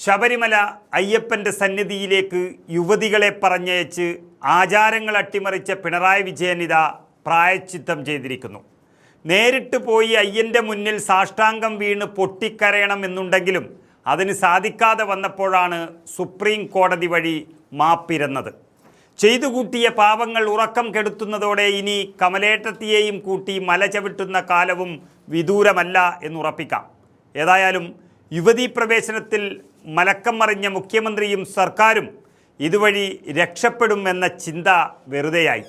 ശബരിമല അയ്യപ്പൻ്റെ സന്നിധിയിലേക്ക് യുവതികളെ പറഞ്ഞയച്ച് ആചാരങ്ങൾ അട്ടിമറിച്ച പിണറായി വിജയൻ ഇതാ പ്രായശ്ചിത്തം ചെയ്തിരിക്കുന്നു. നേരിട്ട് പോയി അയ്യൻ്റെ മുന്നിൽ സാഷ്ടാംഗം വീണ് പൊട്ടിക്കരയണമെന്നുണ്ടെങ്കിലും അതിന് സാധിക്കാതെ വന്നപ്പോഴാണ് സുപ്രീം കോടതി വഴി മാപ്പിരന്നത്. ചെയ്തു കൂട്ടിയ പാപങ്ങൾ ഉറക്കം കെടുത്തുന്നതോടെ ഇനി കമലേട്ടത്തിയെയും കൂട്ടി മല ചവിട്ടുന്ന കാലവും വിദൂരമല്ല എന്നുറപ്പിക്കാം. ഏതായാലും യുവതീ പ്രവേശനത്തിൽ മലക്കം മറിഞ്ഞ മുഖ്യമന്ത്രിയും സർക്കാരും ഇതുവഴി രക്ഷപ്പെടുമെന്ന ചിന്ത വെറുതെയായി.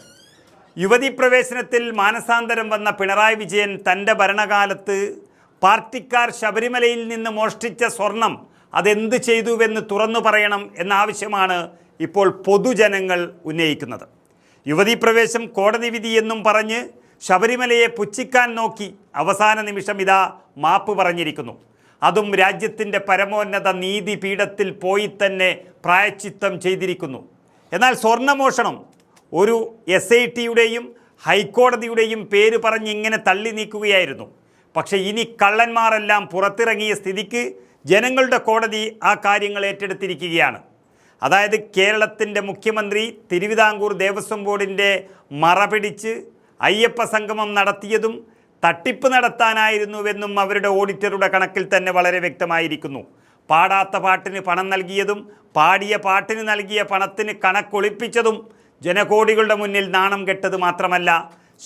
യുവതീ പ്രവേശനത്തിൽ മാനസാന്തരം വന്ന പിണറായി വിജയൻ തൻ്റെ ഭരണകാലത്ത് പാർട്ടിക്കാർ ശബരിമലയിൽ നിന്ന് മോഷ്ടിച്ച സ്വർണം അതെന്ത് ചെയ്തുവെന്ന് തുറന്നു പറയണം എന്ന ആവശ്യമാണ് ഇപ്പോൾ പൊതുജനങ്ങൾ ഉന്നയിക്കുന്നത്. യുവതീ പ്രവേശം കോടതി വിധി എന്നും പറഞ്ഞ് ശബരിമലയെ പുച്ഛിക്കാൻ നോക്കി അവസാന നിമിഷം ഇതാ മാപ്പ് പറഞ്ഞിരിക്കുന്നു. അതും രാജ്യത്തിൻ്റെ പരമോന്നത നീതിപീഠത്തിൽ പോയി തന്നെ പ്രായശ്ചിത്തം ചെയ്തിരിക്കുന്നു. എന്നാൽ സ്വർണ്ണമോഷണം ഒരു SITയുടെയും ഹൈക്കോടതിയുടെയും പേര് പറഞ്ഞ് ഇങ്ങനെ തള്ളി നീക്കുകയായിരുന്നു. പക്ഷേ ഇനി കള്ളന്മാരെല്ലാം പുറത്തിറങ്ങിയ സ്ഥിതിക്ക് ജനങ്ങളുടെ കോടതി ആ കാര്യങ്ങൾ ഏറ്റെടുത്തിരിക്കുകയാണ്. അതായത് കേരളത്തിൻ്റെ മുഖ്യമന്ത്രി തിരുവിതാംകൂർ ദേവസ്വം ബോർഡിൻ്റെ മറ പിടിച്ച് അയ്യപ്പ സംഗമം നടത്തിയതും തട്ടിപ്പ് നടത്താനായിരുന്നുവെന്നും അവരുടെ ഓഡിറ്ററുടെ കണക്കിൽ തന്നെ വളരെ വ്യക്തമായിരിക്കുന്നു. പാടാത്ത പാട്ടിന് പണം നൽകിയതും പാടിയ പാട്ടിന് നൽകിയ പണത്തിന് കണക്കൊളിപ്പിച്ചതും ജനകോടികളുടെ മുന്നിൽ നാണം കെട്ടത് മാത്രമല്ല,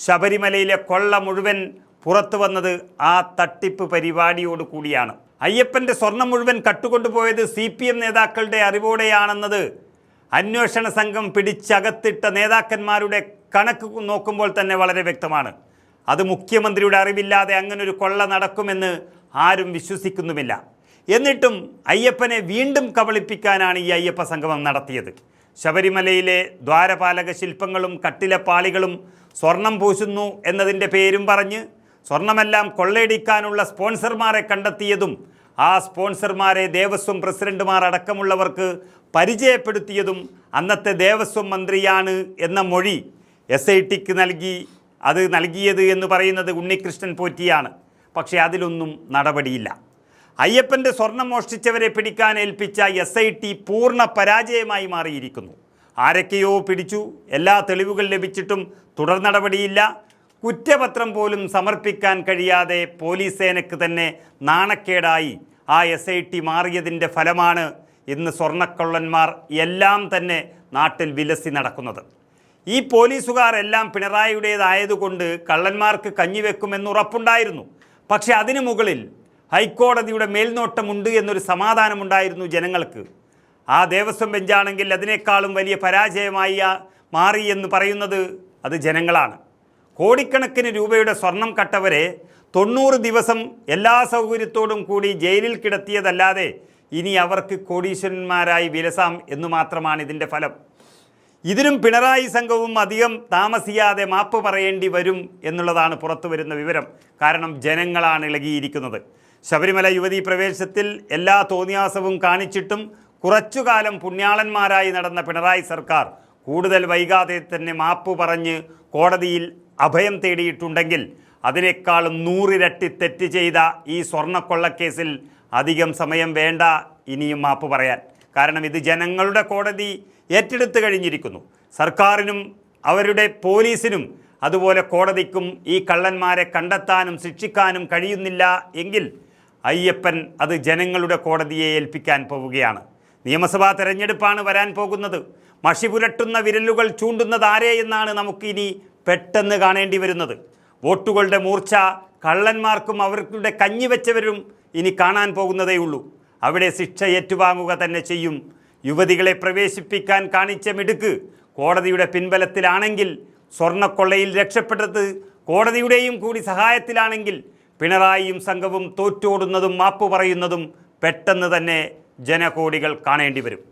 ശബരിമലയിലെ കൊള്ള മുഴുവൻ പുറത്തു വന്നത് ആ തട്ടിപ്പ് പരിപാടിയോട് കൂടിയാണ്. അയ്യപ്പൻ്റെ സ്വർണം മുഴുവൻ കട്ടുകൊണ്ടുപോയത് CPM നേതാക്കളുടെ അറിവോടെയാണെന്നത് അന്വേഷണ സംഘം പിടിച്ചകത്തിട്ട നേതാക്കന്മാരുടെ കണക്ക് നോക്കുമ്പോൾ തന്നെ വളരെ വ്യക്തമാണ്. അത് മുഖ്യമന്ത്രിയുടെ അറിവില്ലാതെ അങ്ങനൊരു കൊള്ള നടക്കുമെന്ന് ആരും വിശ്വസിക്കുന്നുമില്ല. എന്നിട്ടും അയ്യപ്പനെ വീണ്ടും കബളിപ്പിക്കാനാണ് ഈ അയ്യപ്പ സംഗമം നടത്തിയത്. ശബരിമലയിലെ ദ്വാരപാലക ശില്പങ്ങളും കട്ടിലപ്പാളികളും സ്വർണം പൂശുന്നു എന്നതിൻ്റെ പേരും പറഞ്ഞ് സ്വർണമെല്ലാം കൊള്ളയടിക്കാനുള്ള സ്പോൺസർമാരെ കണ്ടെത്തിയതും ആ സ്പോൺസർമാരെ ദേവസ്വം പ്രസിഡന്റുമാർ അടക്കമുള്ളവർക്ക് പരിചയപ്പെടുത്തിയതും അന്നത്തെ ദേവസ്വം മന്ത്രിയാണ് എന്ന മൊഴി SITക്ക് നൽകിയത് എന്ന് പറയുന്നത് ഉണ്ണികൃഷ്ണൻ പോറ്റിയാണ്. പക്ഷേ അതിലൊന്നും നടപടിയില്ല. അയ്യപ്പൻ്റെ സ്വർണം മോഷ്ടിച്ചവരെ പിടിക്കാൻ ഏൽപ്പിച്ച SIT പൂർണ്ണ പരാജയമായി മാറിയിരിക്കുന്നു. ആരൊക്കെയോ പിടിച്ചു, എല്ലാ തെളിവുകൾ ലഭിച്ചിട്ടും തുടർ നടപടിയില്ല. കുറ്റപത്രം പോലും സമർപ്പിക്കാൻ കഴിയാതെ പോലീസ് സേനയ്ക്ക് തന്നെ നാണക്കേടായി ആ SIT മാറിയതിൻ്റെ ഫലമാണ് ഇന്ന് സ്വർണ്ണക്കൊള്ളന്മാർ എല്ലാം തന്നെ നാട്ടിൽ വിലസി നടക്കുന്നത്. ഈ പോലീസുകാർ എല്ലാം പിണറായിയുടേതായതുകൊണ്ട് കള്ളന്മാർക്ക് കഞ്ഞിവെക്കുമെന്ന് ഉറപ്പുണ്ടായിരുന്നു. പക്ഷേ അതിനു മുകളിൽ ഹൈക്കോടതിയുടെ മേൽനോട്ടമുണ്ട് എന്നൊരു സമാധാനമുണ്ടായിരുന്നു ജനങ്ങൾക്ക്. ആ ദേവസ്വം ബെഞ്ചാണെങ്കിൽ അതിനേക്കാളും വലിയ പരാജയമായി മാറി എന്ന് പറയുന്നത് അത് ജനങ്ങളാണ്. കോടിക്കണക്കിന് രൂപയുടെ സ്വർണം കട്ടവരെ 90 ദിവസം എല്ലാ സൗകര്യത്തോടും കൂടി ജയിലിൽ കിടത്തിയതല്ലാതെ ഇനി അവർക്ക് കോടീശ്വരന്മാരായി വിലസാം എന്നു മാത്രമാണ് ഇതിൻ്റെ ഫലം. ഇതിനും പിണറായി സംഘവും അധികം താമസിയാതെ മാപ്പ് പറയേണ്ടി വരും എന്നുള്ളതാണ് പുറത്തു വരുന്ന വിവരം. കാരണം ജനങ്ങളാണ് ഇളകിയിരിക്കുന്നത്. ശബരിമല യുവതീ പ്രവേശത്തിൽ എല്ലാ തോന്നിയാസവും കാണിച്ചിട്ടും കുറച്ചുകാലം പുണ്യാളന്മാരായി നടന്ന പിണറായി സർക്കാർ കൂടുതൽ വൈകാതെ തന്നെ മാപ്പ് പറഞ്ഞ് കോടതിയിൽ അഭയം തേടിയിട്ടുണ്ടെങ്കിൽ അതിനേക്കാളും 100 ഇരട്ടി തെറ്റ് ചെയ്ത ഈ സ്വർണ്ണക്കൊള്ളക്കേസിൽ അധികം സമയം വേണ്ട ഇനിയും മാപ്പ് പറയാൻ. കാരണം ഇത് ജനങ്ങളുടെ കോടതി ഏറ്റെടുത്ത് കഴിഞ്ഞിരിക്കുന്നു. സർക്കാരിനും അവരുടെ പോലീസിനും അതുപോലെ കോടതിക്കും ഈ കള്ളന്മാരെ കണ്ടെത്താനും ശിക്ഷിക്കാനും കഴിയുന്നില്ല എങ്കിൽ അയ്യപ്പൻ അത് ജനങ്ങളുടെ കോടതിയെ ഏൽപ്പിക്കാൻ പോവുകയാണ്. നിയമസഭാ തെരഞ്ഞെടുപ്പാണ് വരാൻ പോകുന്നത്. മഷി പുരട്ടുന്ന വിരലുകൾ ചൂണ്ടുന്നത് ആരെ എന്നാണ് നമുക്കിനി പെട്ടെന്ന് കാണേണ്ടി വരുന്നത്. വോട്ടുകളുടെ മൂർച്ച കള്ളന്മാർക്കും അവരുടെ കഞ്ഞിവെച്ചവരും ഇനി കാണാൻ പോകുന്നതേ ഉള്ളൂ. അവിടെ ശിക്ഷ ഏറ്റുവാങ്ങുക തന്നെ ചെയ്യും. യുവതികളെ പ്രവേശിപ്പിക്കാൻ കാണിച്ച മിടുക്ക് കോടതിയുടെ പിൻബലത്തിലാണെങ്കിൽ, സ്വർണ്ണക്കൊള്ളയിൽ രക്ഷപ്പെട്ടത് കോടതിയുടെയും കൂടി സഹായത്തിലാണെങ്കിൽ പിണറായിയും സംഘവും തോറ്റോടുന്നതും മാപ്പ് പറയുന്നതും പെട്ടെന്ന് തന്നെ ജനകോടികൾ കാണേണ്ടി വരും.